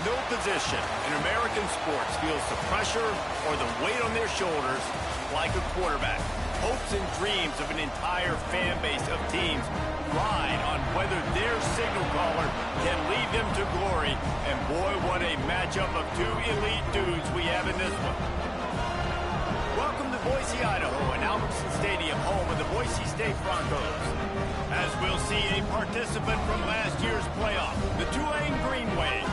No position in American sports feels the pressure or the weight on their shoulders like a quarterback. Hopes and dreams of an entire fan base of teams ride on whether their signal caller can lead them to glory. And boy, what a matchup of two elite dudes we have in this one. Welcome to Boise, Idaho, and Albertson Stadium, home of the Boise State Broncos. As we'll see a participant from last year's playoff, the Tulane Green Wave,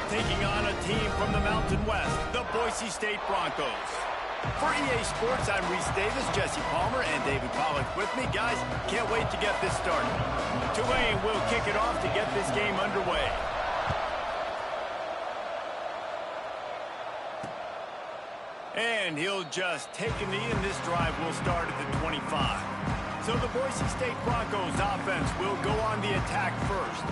taking on a team from the Mountain West, the Boise State Broncos. For EA Sports, I'm Reese Davis, Jesse Palmer, and David Pollack with me. Guys, can't wait to get this started. Tulane will kick it off to get this game underway. And he'll just take a knee, and this drive will start at the 25. So the Boise State Broncos offense will go on the attack first.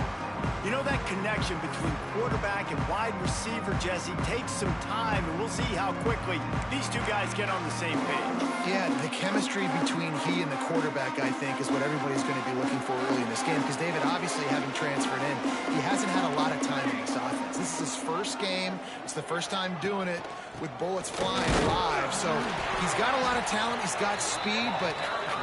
You know, that connection between quarterback and wide receiver, Jesse, takes some time, and we'll see how quickly these two guys get on the same page. Yeah, the chemistry between he and the quarterback, I think, is what everybody's going to be looking for early in this game, because David, obviously, having transferred in, he hasn't had a lot of time in this offense. This is his first game. It's the first time doing it with bullets flying live, so he's got a lot of talent. He's got speed, but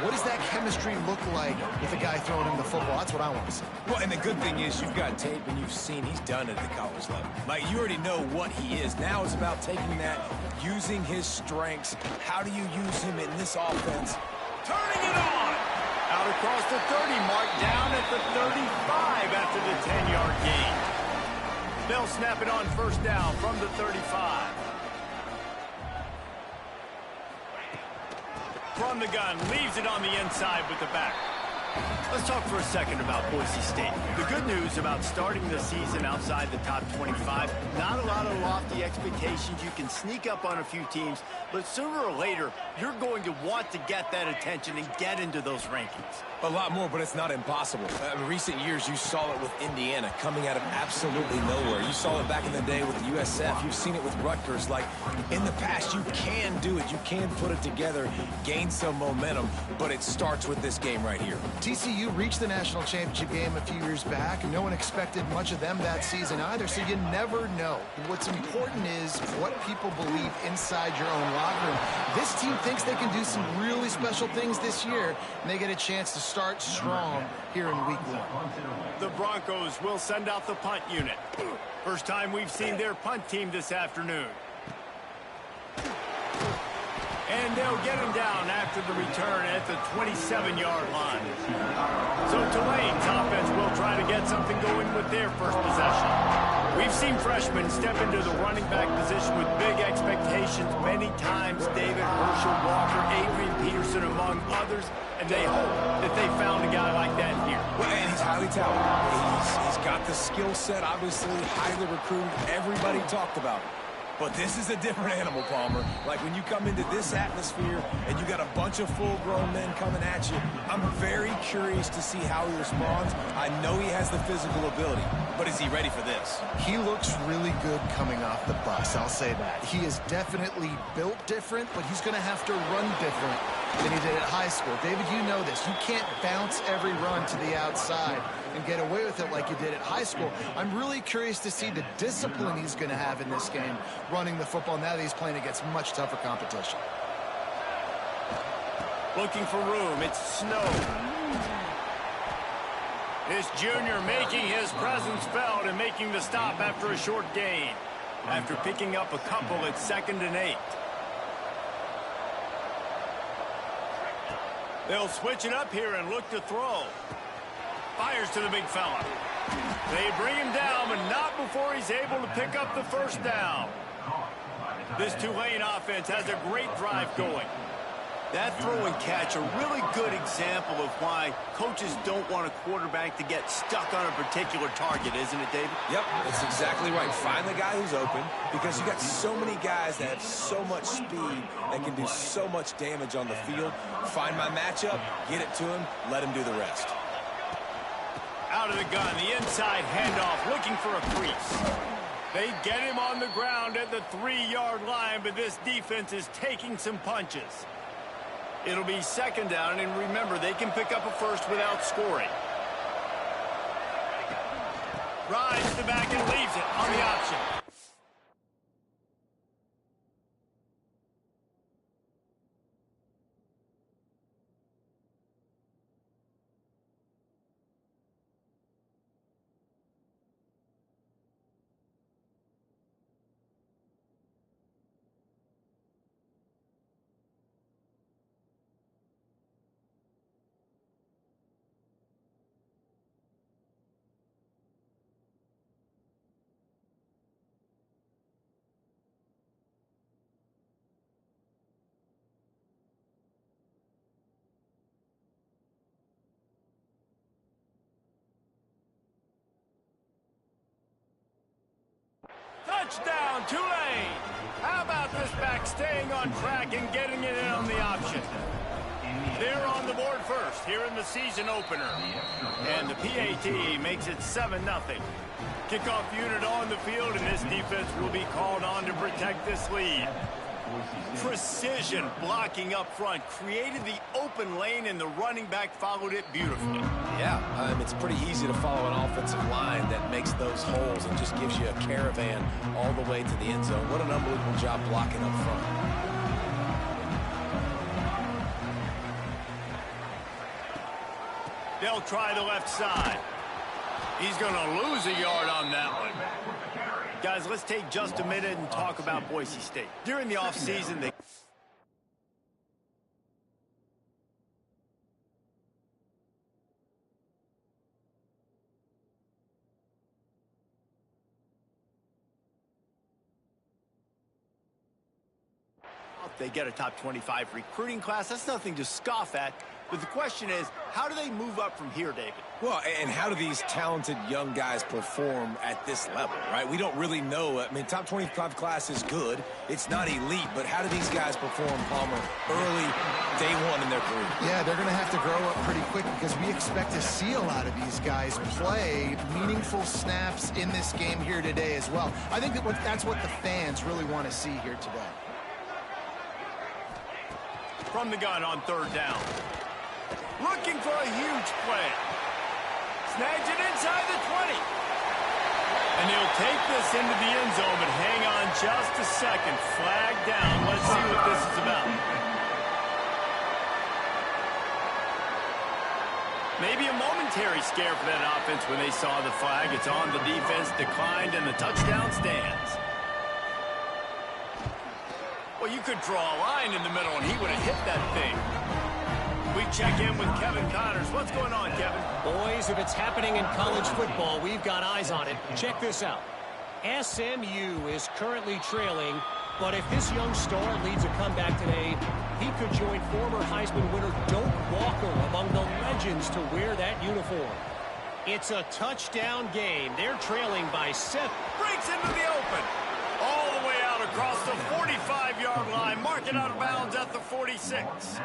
what does that chemistry look like with a guy throwing him the football? That's what I want to see. Well, and the good thing is you've got tape and you've seen he's done it at the college level. Like, you already know what he is. Now it's about taking that, using his strengths. How do you use him in this offense? Turning it on! Out across the 30 mark, down at the 35 after the 10-yard gain. They'll snap it on first down from the 35. From the gun, leaves it on the inside with the back. Let's talk for a second about Boise State. The good news about starting the season outside the top 25, not a lot of lofty expectations. You can sneak up on a few teams, but sooner or later, you're going to want to get that attention and get into those rankings. A lot more, but it's not impossible. In recent years, you saw it with Indiana coming out of absolutely nowhere. You saw it back in the day with USF. You've seen it with Rutgers. Like, in the past, you can do it. You can put it together, gain some momentum, but it starts with this game right here. TCU reached the national championship game a few years back. No one expected much of them that season either, so you never know. What's important is what people believe inside your own locker room. This team thinks they can do some really special things this year, and they get a chance to start strong here in week one. The Broncos will send out the punt unit. First time we've seen their punt team this afternoon. And they'll get him down after the return at the 27-yard line. So Tulane's offense will try to get something going with their first possession. We've seen freshmen step into the running back position with big expectations many times. David, Herschel Walker, Adrian Peterson, among others. And they hope that they found a guy like that here. Well, and he's highly talented. He's got the skill set, obviously, highly recruited. Everybody talked about it. But this is a different animal, Palmer. Like, when you come into this atmosphere and you got a bunch of full-grown men coming at you, I'm very curious to see how he responds. I know he has the physical ability, but is he ready for this? He looks really good coming off the bus, I'll say that. He is definitely built different, but he's going to have to run different than he did at high school. David, you know this. You can't bounce every run to the outside and get away with it like you did at high school. I'm really curious to see the discipline he's going to have in this game, running the football now that he's playing against much tougher competition. Looking for room. It's Snow. This junior making his presence felt and making the stop after a short gain. After picking up a couple at 2nd and 8. They'll switch it up here and look to throw. Fires to the big fella. They bring him down, but not before he's able to pick up the first down. This Tulane offense has a great drive going. That throw and catch, a really good example of why coaches don't want a quarterback to get stuck on a particular target, isn't it, David? Yep, that's exactly right. Find the guy who's open, because you got so many guys that have so much speed that can do so much damage on the field. Find my matchup, get it to him, let him do the rest. Out of the gun, the inside handoff, looking for a crease. They get him on the ground at the 3-yard line, but this defense is taking some punches. It'll be 2nd down, and remember, they can pick up a first without scoring. Rides the back and leaves it on the option. Touchdown, Tulane! How about this back staying on track and getting it in on the option? They're on the board first here in the season opener. And the PAT makes it 7-0. Kickoff unit on the field, and this defense will be called on to protect this lead. Precision blocking up front created the open lane, and the running back followed it beautifully. Yeah, it's pretty easy to follow an offensive line that makes those holes and just gives you a caravan all the way to the end zone. What an unbelievable job blocking up front. They'll try the left side. He's going to lose a yard on that one. Guys, let's take just a minute and talk about Boise State. During the offseason, they... They get a top 25 recruiting class. That's nothing to scoff at. But the question is, how do they move up from here, David? Well, and how do these talented young guys perform at this level, right? We don't really know. I mean, top 25 class is good. It's not elite, but how do these guys perform, Palmer, early, day one in their career? Yeah, they're going to have to grow up pretty quick because we expect to see a lot of these guys play meaningful snaps in this game here today as well. I think that's what the fans really want to see here today. From the gun on third down. Looking for a huge play. Snags it inside the 20. And he'll take this into the end zone, but hang on just a second. Flag down. Let's see what this is about. Maybe a momentary scare for that offense when they saw the flag. It's on, the defense declined, and the touchdown stands. Well, you could draw a line in the middle, and he would have hit that thing. We check in with Kevin Connors. What's going on, Kevin? Boys, if it's happening in college football, we've got eyes on it. Check this out. SMU is currently trailing, but if this young star leads a comeback today, he could join former Heisman winner Doak Walker among the legends to wear that uniform. It's a touchdown game. They're trailing by 7. Breaks into the open. All the way out across the 45-yard line. Mark it out of bounds at the 46.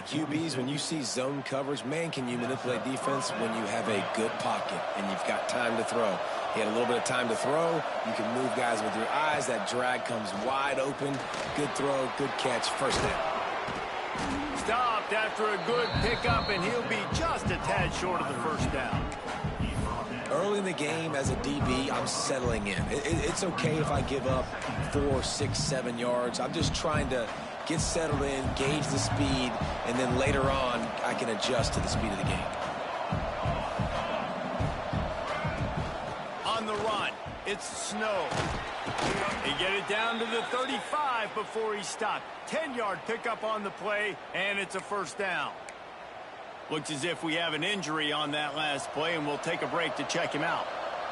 QBs, when you see zone coverage, man, can you manipulate defense when you have a good pocket and you've got time to throw. He had a little bit of time to throw. You can move guys with your eyes. That drag comes wide open. Good throw, good catch, first down. Stopped after a good pickup, and he'll be just a tad short of the first down. Early in the game, as a DB, I'm settling in. It's okay if I give up 4, 6, 7 yards. I'm just trying to get settled in, gauge the speed, and then later on, I can adjust to the speed of the game. On the run, it's Snow. They get it down to the 35 before he stopped. 10-yard pickup on the play, and it's a first down. Looks as if we have an injury on that last play, and we'll take a break to check him out.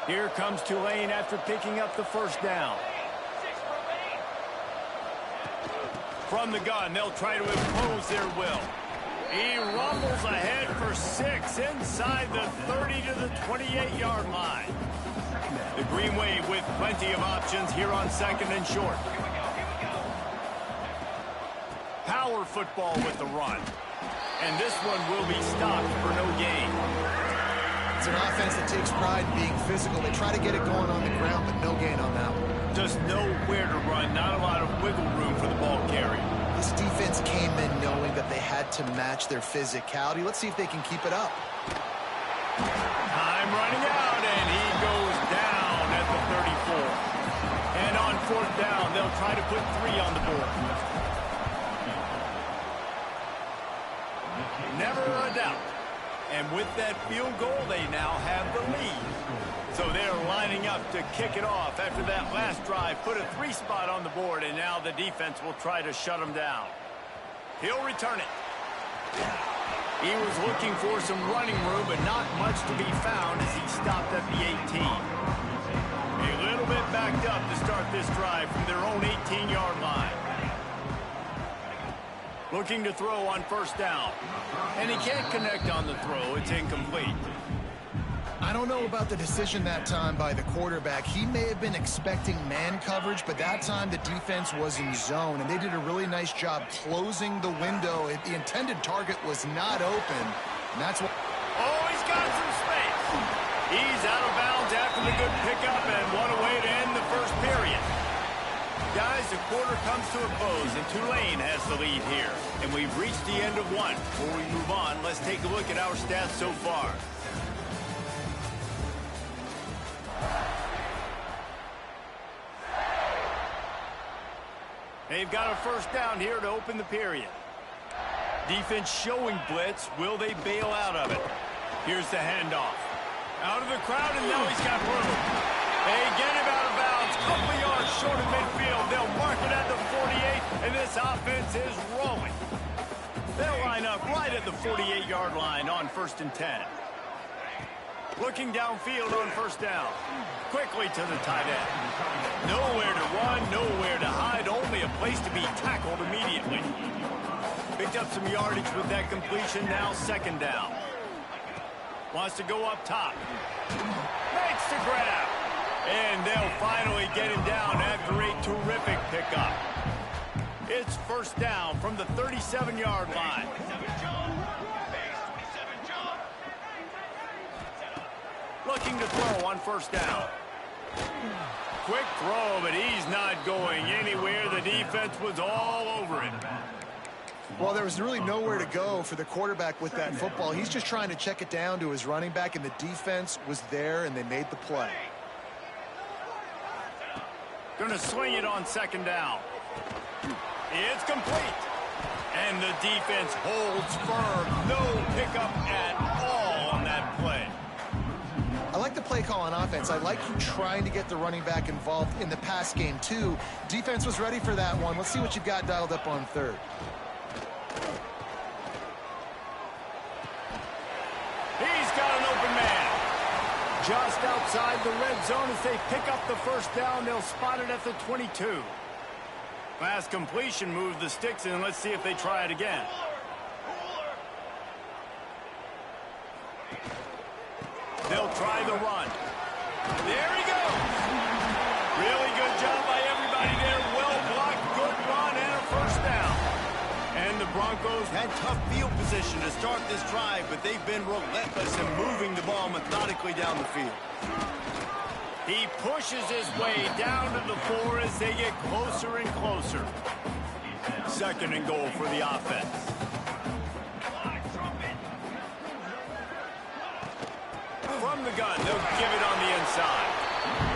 Here comes Tulane after picking up the first down. From the gun, they'll try to impose their will. He rumbles ahead for 6 inside the 30 to the 28-yard line. The Green Wave with plenty of options here on second and short. Power football with the run. And this one will be stopped for no gain. It's an offense that takes pride in being physical. They try to get it going on the ground, but no gain on that one. Just know where to run. Not a lot of wiggle room for the ball carrier. This defense came in knowing that they had to match their physicality. Let's see if they can keep it up. Time running out, and he goes down at the 34. And on fourth down, they'll try to put 3 on the board. Never a doubt. And with that field goal, they now have the lead. So they're lining up to kick it off after that last drive. Put a 3 spot on the board, and now the defense will try to shut them down. He'll return it. He was looking for some running room, but not much to be found as he stopped at the 18. A little bit backed up to start this drive from their own 18-yard line. Looking to throw on first down. And he can't connect on the throw. It's incomplete. I don't know about the decision that time by the quarterback. He may have been expecting man coverage, but that time the defense was in zone, and they did a really nice job closing the window. The intended target was not open, and that's what... Oh, he's got some space. He's out of bounds after the good pickup, and what a way to end the first period. Guys, the quarter comes to a close, and Tulane has the lead here. And we've reached the end of one. Before we move on, let's take a look at our stats so far. They've got a first down here to open the period. Defense showing blitz. Will they bail out of it? Here's the handoff. Out of the crowd, and now he's got room. They get him out of bounds. Couple yards short of midfield. They'll mark it at the 48, and this offense is rolling. They'll line up right at the 48-yard line on 1st and 10. Looking downfield on first down. Quickly to the tight end. Nowhere to run, nowhere to hide, only a place to be tackled immediately. Picked up some yardage with that completion, now 2nd down. Wants to go up top. Makes the grab. And they'll finally get him down after a terrific pickup. It's 1st down from the 37-yard line. Looking to throw on 1st down. Quick throw, but he's not going anywhere. The defense was all over him. Well, there was really nowhere to go for the quarterback with that football. He's just trying to check it down to his running back, and the defense was there, and they made the play. Going to swing it on 2nd down. It's complete. And the defense holds firm. No pickup at all on that play. I like the play call on offense. I like you trying to get the running back involved in the pass game, too. Defense was ready for that one. Let's see what you've got dialed up on 3rd. He's got an open man. Just outside the red zone as they pick up the 1st down. They'll spot it at the 22. Pass completion, move the sticks in. Let's see if they try it again. They'll try the run. There he goes. Really good job by everybody there. Well blocked, good run, and a 1st down. And the Broncos had tough field position to start this drive, but they've been relentless in moving the ball methodically down the field. He pushes his way down to the 4 as they get closer and closer. 2nd and goal for the offense. From the gun, they'll give it on the inside.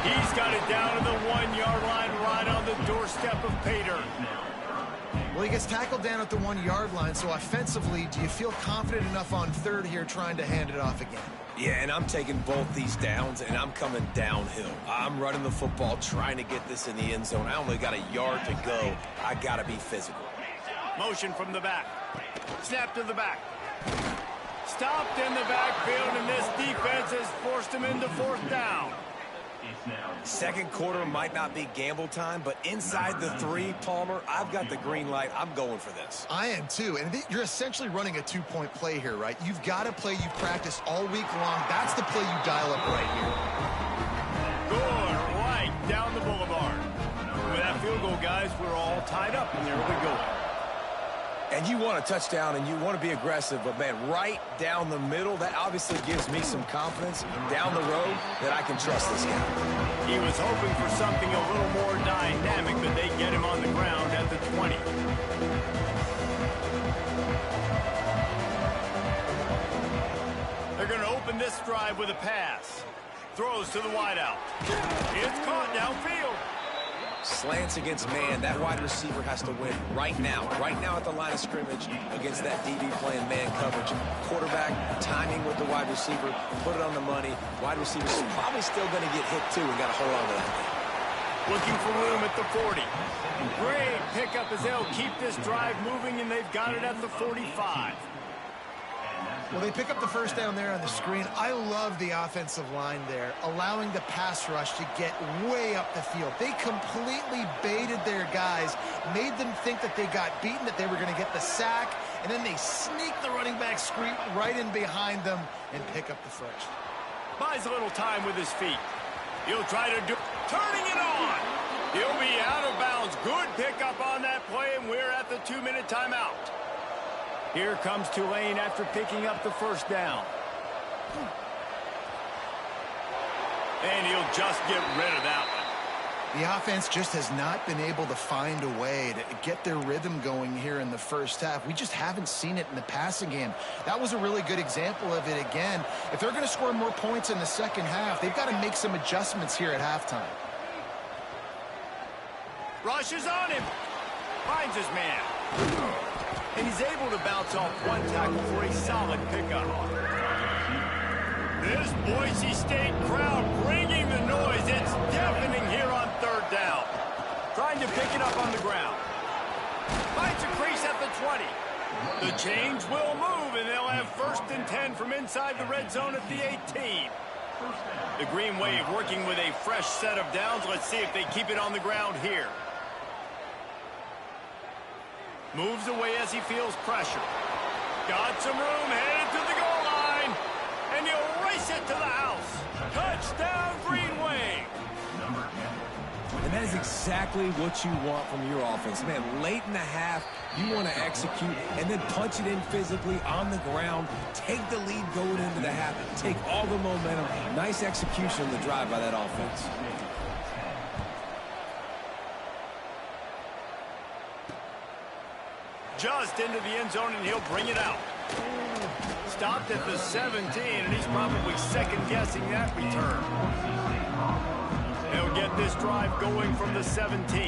He's got it down to the 1-yard line, right on the doorstep of Pater. Well, he gets tackled down at the 1-yard line, so offensively, do you feel confident enough on 3rd here trying to hand it off again? Yeah, and I'm taking both these downs, and I'm coming downhill. I'm running the football, trying to get this in the end zone. I only got a yard to go. I got to be physical. Motion from the back. Snap to the back. Stopped in the backfield, and this defense has forced him into 4th down. 2nd quarter might not be gamble time, but inside the 3, Palmer, I've got the green light. I'm going for this. I am too, and you're essentially running a 2-point play here, right? You've got a play you've practiced all week long. That's the play you dial up right here. Good, right down the boulevard. With that field goal, guys, we're all tied up in the early going. And you want a touchdown, and you want to be aggressive, but, man, right down the middle, that obviously gives me some confidence down the road that I can trust this guy. He was hoping for something a little more dynamic, but they get him on the ground at the 20. They're going to open this drive with a pass. Throws to the wideout. It's caught downfield. Slants against man. That wide receiver has to win right now at the line of scrimmage against that DB playing man coverage. Quarterback timing with the wide receiver, put it on the money. Wide receiver's probably still going to get hit too and got to hold on to that. Looking for room at the 40. Great pickup as they'll keep this drive moving, and they've got it at the 45. Well, they pick up the 1st down there on the screen. I love the offensive line there, allowing the pass rush to get way up the field. They completely baited their guys, made them think that they got beaten, that they were going to get the sack, and then they sneak the running back screen right in behind them and pick up the 1st. Buys a little time with his feet. He'll try to do... Turning it on! He'll be out of bounds. Good pickup on that play, and we're at the 2-minute timeout. Here comes Tulane after picking up the first down. And he'll just get rid of that one. The offense just has not been able to find a way to get their rhythm going here in the first half. We just haven't seen it in the passing game. That was a really good example of it again. If they're going to score more points in the second half, they've got to make some adjustments here at halftime. Rushes on him. Finds his man. And he's able to bounce off one tackle for a solid pickup. This Boise State crowd bringing the noise. It's deafening here on third down. Trying to pick it up on the ground. Finds a crease at the 20. The chains will move, and they'll have 1st and 10 from inside the red zone at the 18. The Green Wave working with a fresh set of downs. Let's see if they keep it on the ground here. Moves away as he feels pressure. Got some room, headed to the goal line. And he'll race it to the house. Touchdown, Green Wave. And that is exactly what you want from your offense. Man, late in the half, you want to execute and then punch it in physically on the ground. Take the lead going into the half. Take all the momentum. Nice execution on the drive by that offense. Just into the end zone, and he'll bring it out. Stopped at the 17, and he's probably second-guessing that return. He'll get this drive going from the 17.